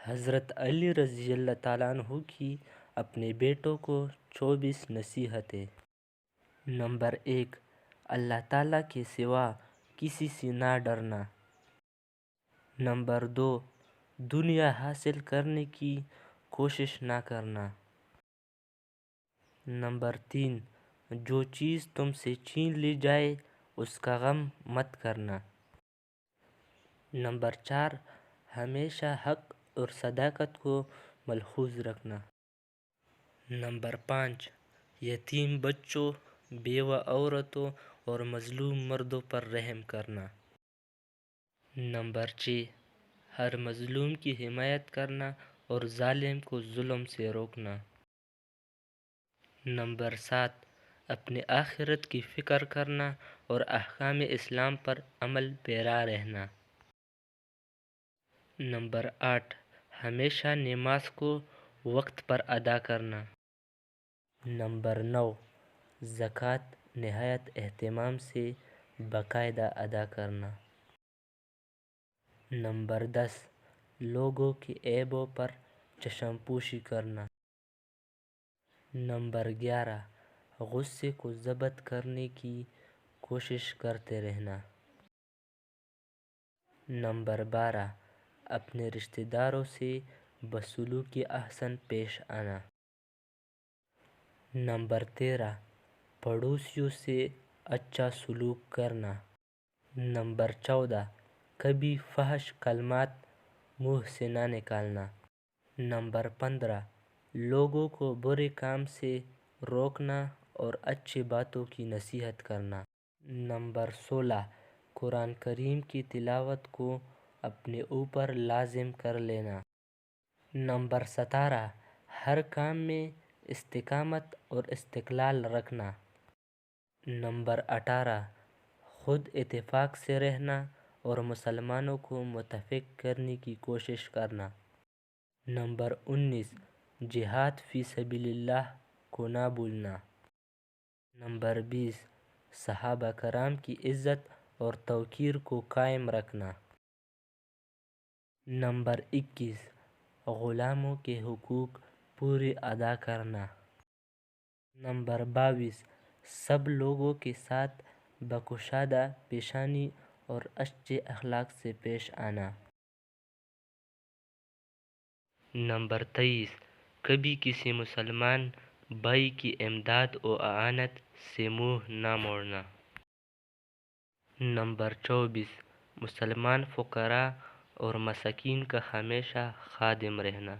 حضرت علی رضی اللہ تعالیٰ عنہ کی اپنے بیٹوں کو 24 نصیحتیں۔ نمبر 1، اللہ تعالیٰ کے سوا کسی سے نہ ڈرنا۔ نمبر 2، دنیا حاصل کرنے کی کوشش نہ کرنا۔ نمبر 3، جو چیز تم سے چھین لی جائے اس کا غم مت کرنا۔ نمبر 4، ہمیشہ حق اور صداقت کو ملحوظ رکھنا۔ نمبر 5، یتیم بچوں، بیوہ عورتوں اور مظلوم مردوں پر رحم کرنا۔ نمبر 6، ہر مظلوم کی حمایت کرنا اور ظالم کو ظلم سے روکنا۔ نمبر 7، اپنے آخرت کی فکر کرنا اور احکام اسلام پر عمل پیرا رہنا۔ نمبر 8، ہمیشہ نماز کو وقت پر ادا کرنا۔ نمبر 9، زکوٰۃ نہایت اہتمام سے باقاعدہ ادا کرنا۔ نمبر 10، لوگوں کے عیبوں پر چشم پوشی کرنا۔ نمبر 11، غصے کو ضبط کرنے کی کوشش کرتے رہنا۔ نمبر 12، اپنے رشتہ داروں سے بسلوکی احسن پیش آنا۔ نمبر 13، پڑوسیوں سے اچھا سلوک کرنا۔ نمبر 14، کبھی فحش کلمات منہ سے نہ نکالنا۔ نمبر 15، لوگوں کو برے کام سے روکنا اور اچھی باتوں کی نصیحت کرنا۔ نمبر 16، قرآن کریم کی تلاوت کو اپنے اوپر لازم کر لینا۔ نمبر 17، ہر کام میں استقامت اور استقلال رکھنا۔ نمبر 18، خود اتفاق سے رہنا اور مسلمانوں کو متفق کرنے کی کوشش کرنا۔ نمبر 19، جہاد فی سبیل اللہ کو نہ بھولنا۔ نمبر 20، صحابہ کرام کی عزت اور توقیر کو قائم رکھنا۔ نمبر 21، غلاموں کے حقوق پورے ادا کرنا۔ نمبر 22، سب لوگوں کے ساتھ بکشادہ پیشانی اور اچھے اخلاق سے پیش آنا۔ نمبر 23، کبھی کسی مسلمان بھائی کی امداد و اعانت سے منہ نہ موڑنا۔ نمبر 24، مسلمان فقراء اور مساکین کا ہمیشہ خادم رہنا۔